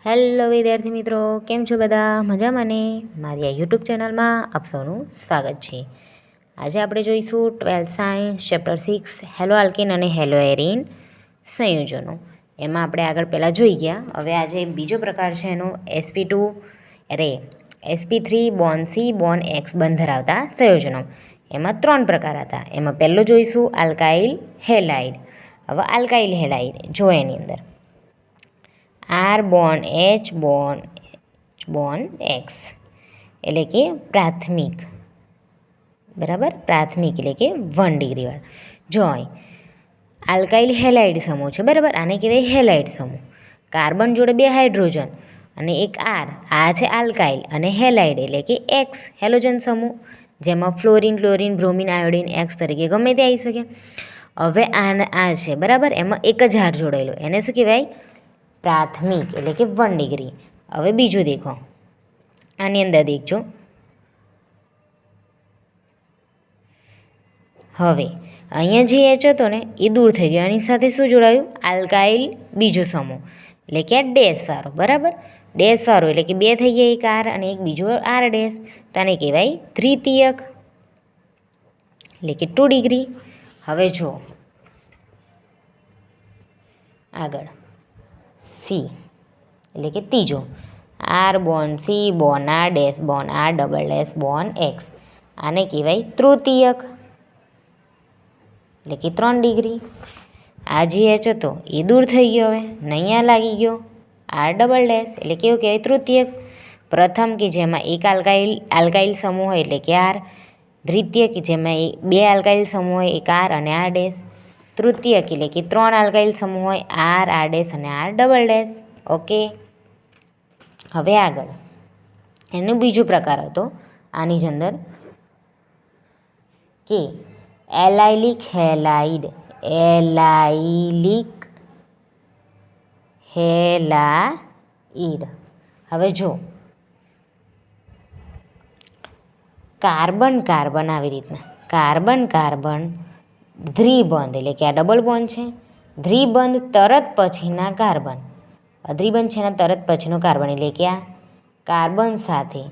Hello વિદ્યાર્થી મિત્રો, કેમ છો બધા? મજામાં ને? મારી આ યુટ્યુબ ચેનલમાં આપ સૌનું સ્વાગત છે. આજે આપણે જોઈશું 12th science chapter 6 hello alkene અને હેલો એરીન સંયોજનો. એમાં આપણે આગળ પહેલાં જોઈ ગયા. હવે આજે બીજો પ્રકાર છે એનો sp2 bond C bond X બંધ ધરાવતા સંયોજનો. એમાં 3 પ્રકાર હતા. એમાં પહેલો જોઈશું આલ્કાઇલ હેલાઇડ. હવે આલ્કાઇલ હેલાઇડ જો એની અંદર R bond H bond X એટલે કે પ્રાથમિક, બરાબર, પ્રાથમિક એટલે કે 1 ડિગ્રીવાળા. જો આલ્કાઇલ હેલાઇડ સમૂહ છે, બરાબર, આને કહેવાય હેલાઇડ સમૂહ. કાર્બન જોડે 2 હાઇડ્રોજન અને એક R, આ છે આલ્કાઇલ, અને હેલાઇડ એટલે કે X હેલોજન સમૂહ, જેમાં fluorine, chlorine, bromine, iodine X તરીકે ગમે તે આવી શકે. હવે આ છે, બરાબર, એમાં એક જ હાર જોડાયેલો, એને શું કહેવાય? પ્રાથમિક એટલે કે 1 ડિગ્રી. હવે બીજું દેખો, આની અંદર દેખજો. હવે અહીંયા જે H હતો ને એ દૂર થઈ ગયો, એની સાથે શું જોડાયું? આલ્કાઇલ બીજો સમૂહ એટલે કે આ ડેશ વાળો, બરાબર, ડેશ વાળો એટલે કે 2 થઈ ગયા, એક R અને એક બીજો R ડેશ, તો આને કહેવાય તૃતીયક એટલે કે 2 ડિગ્રી. હવે જો આગળ C એટલે કે ત્રીજો, R bond C bond R dash bond R double dash bond X, આને કહેવાય તૃતીયક એટલે કે 3 ડિગ્રી. આ જે H હતો એ દૂર થઈ ગયો, હવે નૈયા લાગી ગયો R ડબલ ડેશ એટલે કેવું કહેવાય? તૃતીયક. પ્રથમ કે જેમાં એક આલ્કાઇલ સમૂહ હોય એટલે કે R, દ્વિતીય કે જેમાં 2 આલ્કાઇલ સમૂહ હોય એક R અને R ડેશ, તૃતીયક એટલે કે 3 આલ્કાઇલ સમૂહ હોય R ડેશ અને R ડબલ ડેશ. ઓકે. હવે આગળ એનો બીજો પ્રકાર હતો આની જ અંદર કે એલાઇલિક હેલાઇડ. હવે જો કાર્બન આવી રીતના કાર્બન દ્વિબંધ એટલે કે આ ડબલ બોન્ડ છે, દ્વિબંધ તરત પછીના કાર્બન, અદ્વિબંધ છે એના તરત પછીનો કાર્બન એટલે કે આ કાર્બન સાથે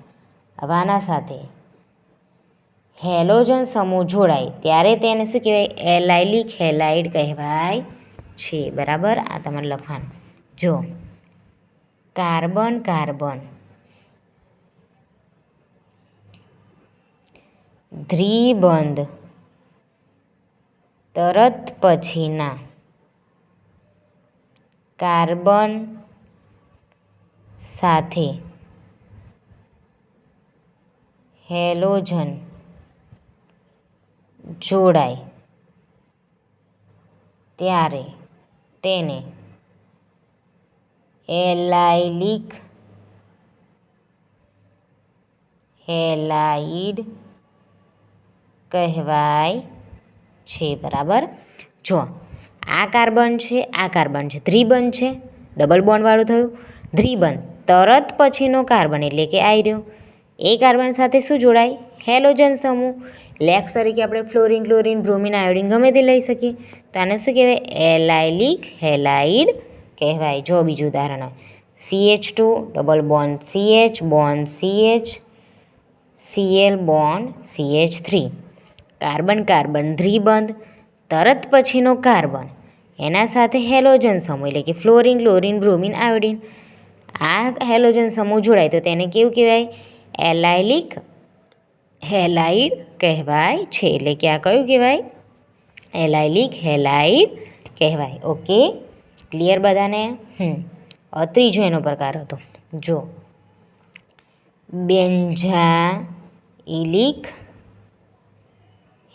આના સાથે હેલોજન સમૂહ જોડાય ત્યારે તેને શું કહેવાય? એલાઇલિક હેલાઇડ કહેવાય છે, બરાબર. આ તમારે લખવાનું. જો કાર્બન દ્વિબંધ તરત પછીના કાર્બન સાથે હેલોજન જોડાય ત્યારે તેને એલાઇલિક હેલાઇડ કહેવાય છે, બરાબર. જો આ કાર્બન છે, દ્વિબંધ છે, ડબલ બોન્ડવાળું થયું. દ્વિબંધ તરત પછીનો કાર્બન એટલે કે આ રહ્યો, એ કાર્બન સાથે શું જોડાય? હેલોજન સમૂહ. લેક્સ તરીકે આપણે ફ્લોરિન, ક્લોરિન, બ્રોમિન, આયોડિન ગમે તે લઈ શકીએ, તો આને શું કહેવાય? એલાઇલિક હેલાઇડ કહેવાય. જો બીજું ઉદાહરણ હોય, CH2 double bond CH bond CH Cl bond CH3. Carbon દ્વિબંધ તરત પછીનો કાર્બન એના સાથે હેલોજન સમૂહ એટલે કે ફ્લોરિન, ક્લોરિન, બ્રોમિન, આયોડિન, આ હેલોજન સમૂહ જોડાય તો તેને કેવું કહેવાય? એલાઇલિક હેલાઇડ કહેવાય છે. એટલે કે આ કયું કહેવાય? એલાઇલિક હેલાઇડ કહેવાય. ઓકે, ક્લિયર બધાને? ત્રીજો એનો પ્રકાર હતો, જો બેન્ઝાઇલિક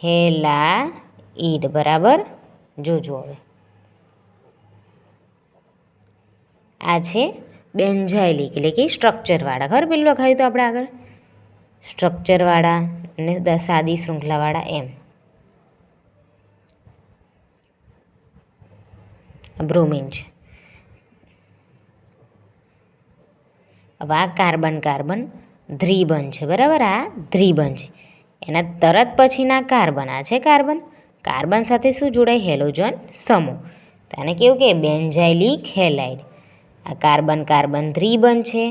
હેલાઇડ, બરાબર. જોજો હવે આ છે બેન્ઝાઇલિક એટલે કે સ્ટ્રક્ચરવાળા. ખબર પેલું લખાયું તો આપણે આગળ, સ્ટ્રક્ચરવાળા અને સાદી શૃંખલાવાળા એમ. બ્રોમિન છે. હવે આ કાર્બન દ્વિબંધ છે, બરાબર, આ દ્વિબંધ છે, એના તરત પછીના કાર્બન, આ છે કાર્બન સાથે શું જોડાય? હેલોજન સમૂહ. તો આને કેવું કે બેન્ઝાઇલિક હેલાઇડ. આ કાર્બન કાર્બન દ્વિબંધ છે,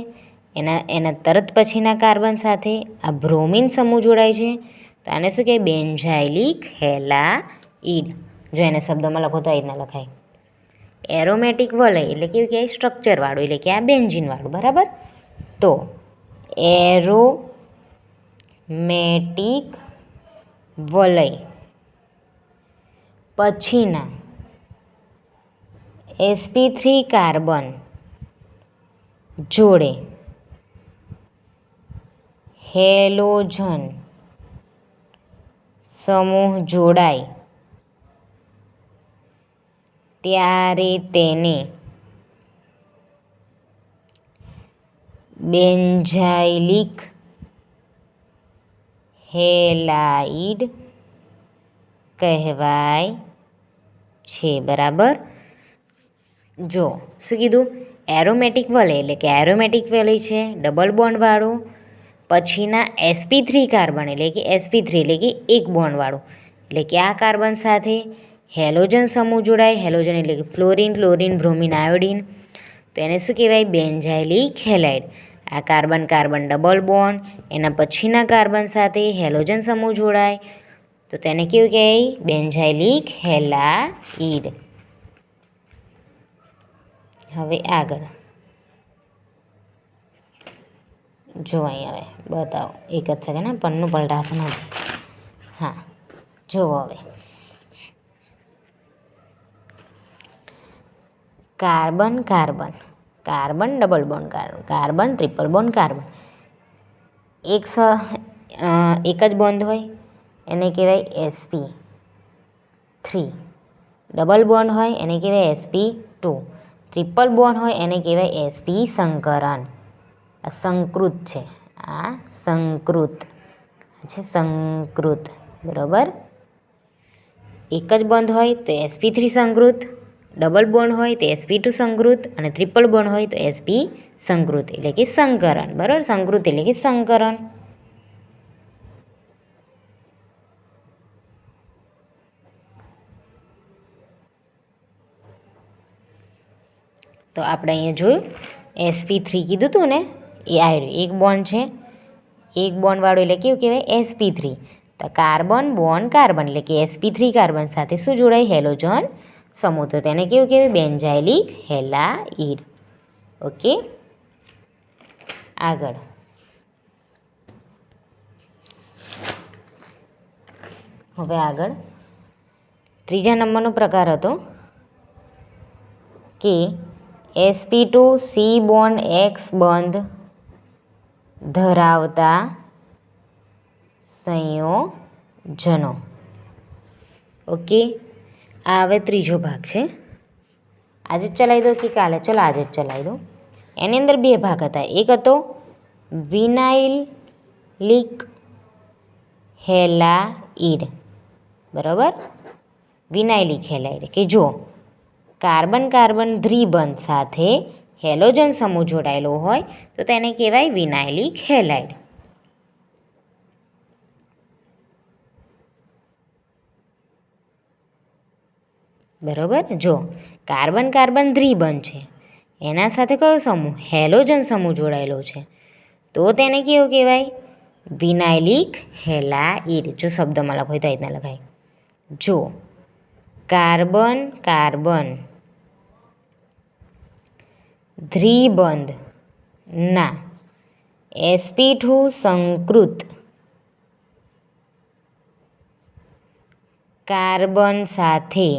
એના તરત પછીના કાર્બન સાથે આ બ્રોમિન સમૂહ જોડાય છે, તો આને શું કહેવાય? Benzylic halide. જો એને શબ્દમાં લખો તો આ રીતના લખાય. એરોમેટિક વલય એટલે કેવું કહેવાય? સ્ટ્રક્ચરવાળું, એટલે કે આ બેન્ઝીનવાળું. બરાબર? તો એરોમેટિક વલય પછીના sp3 કાર્બન જોડે હેલોજન સમૂહ જોડાય ત્યારે તેને બેન્ઝાઇલિક હેલાઇડ કહેવાય છે. બરાબર? જો શું કીધું? એરોમેટિક વલય એટલે કે એરોમેટિક વલય છે ડબલ બોન્ડવાળું, પછીના sp3 કાર્બન એટલે કે sp3 એટલે કે એક બોન્ડવાળું, એટલે કે આ કાર્બન સાથે હેલોજન સમૂહ જોડાય. હેલોજન એટલે કે ફ્લોરિન, ક્લોરિન, બ્રોમિન, આયોડિન, તો એને શું કહેવાય? Benzylic halide. આ કાર્બન કાર્બન ડબલ બોન્ડ, એના પછીના કાર્બન સાથે હેલોજન સમૂહ જોડાય, તો તેને કેવું કહેવાય? Benzylic halide. હવે આગળ જો અહીં હવે બતાવો, એક જ સેકન્ડ, હા, પન્નું પલટાતું નથી. હા, જુઓ હવે carbon carbon carbon double bond carbon, carbon triple bond carbon, એક જ બોન્ડ હોય એને કહેવાય sp3. ડબલ બોન્ડ હોય એને કહેવાય sp2. ટ્રિપલ બોન્ડ હોય એને કહેવાય sp સંકરણ. આ સંકૃત છે, આ સંકૃત છે, સંકૃત. બરાબર? એક જ બોન્ડ હોય તો sp3 સંકૃત, ડબલ બોન્ડ હોય તો sp2 સંકૃત, અને ટ્રિપલ બોન્ડ હોય તો sp સંકૃત એટલે કે સંકરણ. બરાબર? સંકૃત એટલે કે સંકરણ. તો આપણે અહીંયા જોયું sp3 કીધું હતું ને, એ આવ્યું. એક બોન્ડ છે, એક બોન્ડવાળું એટલે કેવું કહેવાય? sp3. તો કાર્બન બોન્ડ કાર્બન એટલે કે sp3 કાર્બન સાથે શું જોડાય? હેલોજન સમૂહ, તો તેને કેવું કહેવાય? Benzylic halide. ઓકે, આગળ હવે આગળ ત્રીજા નંબરનો પ્રકાર હતો કે sp2 C બોન્ડ X બંધ ધરાવતા સંયોજનો. ઓકે, આ હવે ત્રીજો ભાગ છે. આજે જ ચલાવી દો કે કાલે? ચલો આજે જ ચલાવી દો. એની અંદર બે ભાગ હતા. એક હતો વિનાઇલિક હેલાઇડ. બરાબર? વિનાઇલિક હેલાઇડ કે જો કાર્બન કાર્બન દ્વિબંધ સાથે હેલોજન સમૂહ જોડાયેલો હોય તો તેને કહેવાય વિનાઇલિક હેલાઇડ. બરાબર? જો કાર્બન કાર્બન દ્વિબંધ છે, એના સાથે કયો સમૂહ? હેલોજન સમૂહ જોડાયેલો છે, તો તેને કેવું કહેવાય? વિનાઇલિક હેલાઇડ. જો શબ્દમાં લખો તો આ રીતના લખાય. જો કાર્બન કાર્બન દ્વિબંધના sp2 સંકૃત કાર્બન સાથે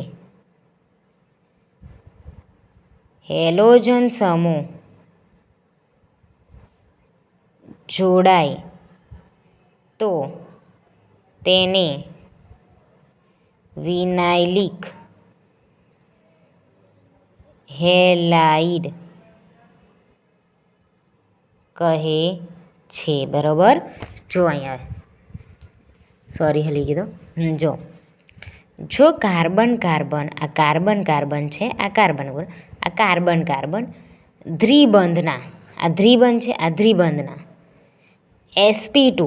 હેલોજન સમૂહ જોડાય તો તેને વિનાઇલિક હેલાઇડ કહે છે. બરાબર? જો અહીંયા સોરી હલી કીધું. જો કાર્બન કાર્બન, આ કાર્બન કાર્બન છે, આ કાર્બન કાર્બન દ્વિબંધના, આ દ્વિબંધ છે, આ દ્વિબંધના sp2,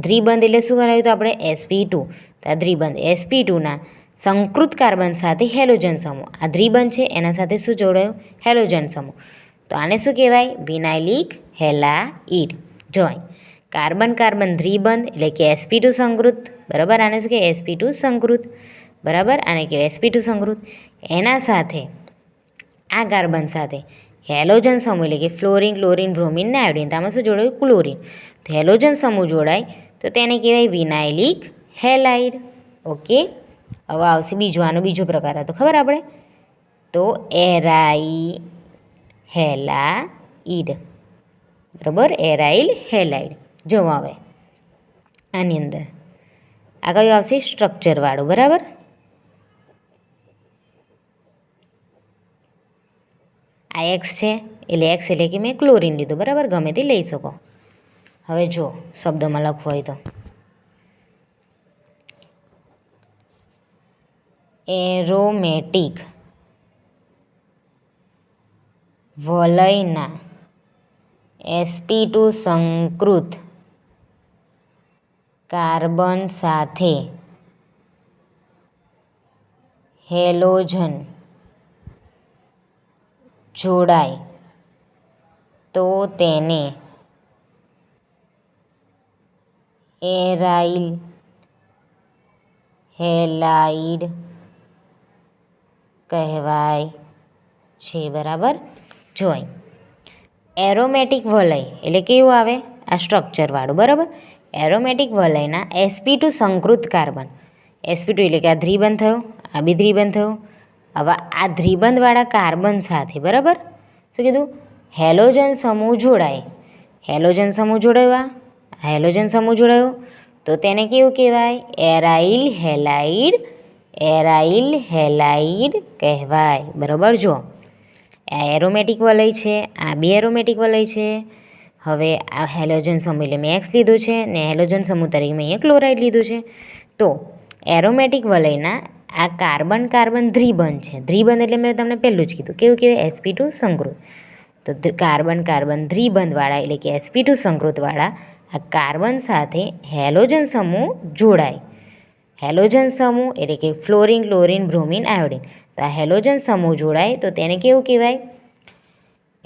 દ્વિબંધ એટલે શું કરાવ્યું તો આપણે? sp2. તો આ દ્વિબંધ sp2ના સંકૃત કાર્બન સાથે હેલોજન સમૂહ, આ દ્વિબંધ છે એના સાથે શું જોડાયું? હેલોજન સમૂહ. તો આને શું કહેવાય? વિનાઇલિક હેલાઇડ. જો કાર્બન કાર્બન દ્વિબંધ એટલે કે sp2 સંકૃત, બરાબર. આને શું કહેવાય? sp2 સંકૃત, બરાબર. આને કહેવાય sp2 સંકૃત. એના સાથે આ કાર્બન સાથે હેલોજન સમૂહ એટલે કે ફ્લોરિન, ક્લોરિન, બ્રોમિન ને આયોડિન, આમાં શું જોડાયું? ક્લોરિન. તો હેલોજન સમૂહ જોડાય તો તેને કહેવાય વિનાઇલિક હેલાઇડ. ઓકે. હવે આવશે બીજો, આનો બીજો પ્રકાર હતો ખબર આપણે? તો એરાઇલ હેલાઇડ, બરાબર. Aryl halide. જો હવે આની અંદર આ કયું આવશે? સ્ટ્રક્ચરવાળું, બરાબર. આ એક્સ છે એટલે એક્સ એટલે કે મેં ક્લોરિન લીધું, બરાબર. ગમે તે લઈ શકો. હવે જો શબ્દમાં લખવું હોય તો એરોમેટિક વલયના sp2 સંકૃત કાર્બન સાથે હેલોજન જોડાય તો તેને એરાઇલ હેલાઇડ કહેવાય છે, બરાબર. જોઈ એરોમેટિક વલય એટલે કેવું આવે? આ સ્ટ્રક્ચરવાળું, બરાબર. એરોમેટિક વલયના sp2 સંકૃત કાર્બન, sp2 એટલે કે આ દ્વિબંધ થયો, આ બી દ્વિબંધ થયો. હવે આ દ્વિબંધવાળા કાર્બન સાથે, બરાબર, શું કીધું? હેલોજન સમૂહ જોડાય. હેલોજન સમૂહ જોડાયો, આ હેલોજન સમૂહ જોડાયો તો તેને કેવું કહેવાય? Aryl halide. એરાઇલ હેલાઇડ કહેવાય, બરાબર. જો આ એરોમેટિક વલય છે, આ બી એરોમેટિક વલય છે. હવે આ હેલોજન સમૂહ એટલે મેં એક્સ લીધું છે ને હેલોજન સમૂહ તરીકે મેં અહીંયા ક્લોરાઇડ લીધું છે. તો એરોમેટિક વલયના આ કાર્બન કાર્બન દ્વિબંધ છે. દ્વિબંધ એટલે મેં તમને પહેલું જ કીધું કેવું કહેવાય? sp2 સંકૃત. તો કાર્બન કાર્બન દ્વિબંધવાળા એટલે કે sp2 સંકૃતવાળા આ કાર્બન સાથે હેલોજન સમૂહ જોડાય. હેલોજન સમૂહ એટલે કે ફ્લોરિન, ક્લોરિન, બ્રોમિન, આયોડિન. તો આ હેલોજન સમૂહ જોડાય તો તેને કેવું કહેવાય?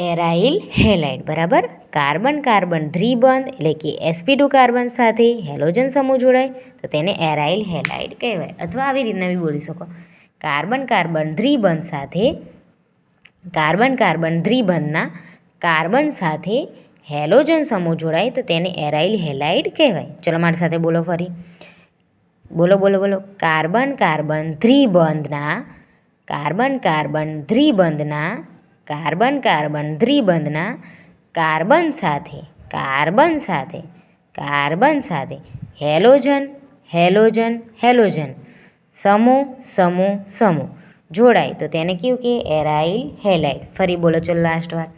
એરાઇલ હેલાઇડ, બરાબર. કાર્બન કાર્બન દ્વિબંધ એટલે કે sp2 કાર્બન સાથે હેલોજન સમૂહ જોડાય તો તેને એરાઇલ હેલાઇડ કહેવાય. અથવા આવી રીતના બી બોલી શકો, કાર્બન કાર્બન દ્વિબંધ સાથે કાર્બન કાર્બન દ્વિબંધના કાર્બન સાથે હેલોજન સમૂહ જોડાય તો તેને એરાઇલ હેલાઇડ કહેવાય. ચલો મારી સાથે બોલો ફરી. બોલો બોલો બોલો. કાર્બન કાર્બન દ્વિબંધના કાર્બન કાર્બન દ્વિબંધના કાર્બન કાર્બન દ્વિબંધના કાર્બન સાથે કાર્બન સાથે કાર્બન સાથે હેલોજન હેલોજન હેલોજન સમૂહ સમૂહ સમૂહ જોડાય તો તેને કેવું કે એરાઇલ હેલાઇડ. ફરી બોલો ચલો લાસ્ટ વાર.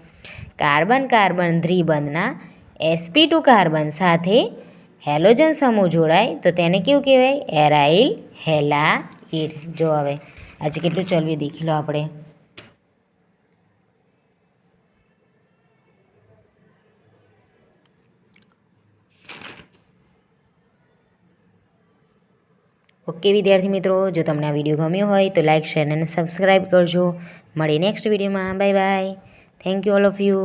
કાર્બન કાર્બન દ્વિબંધના sp2 કાર્બન સાથે હેલોજન સમૂહ જોડાય તો તેને કેવું કહેવાય? Aryl halide. જો હવે આજે કેટલું ચલવી દેખી લો આપણે. ઓકે વિદ્યાર્થી મિત્રો, જો તમને આ વિડીયો ગમ્યો હોય તો લાઇક, શેર અને સબસ્ક્રાઈબ કરજો. મળીએ નેક્સ્ટ વિડીયોમાં. Bye bye. Thank you all of you.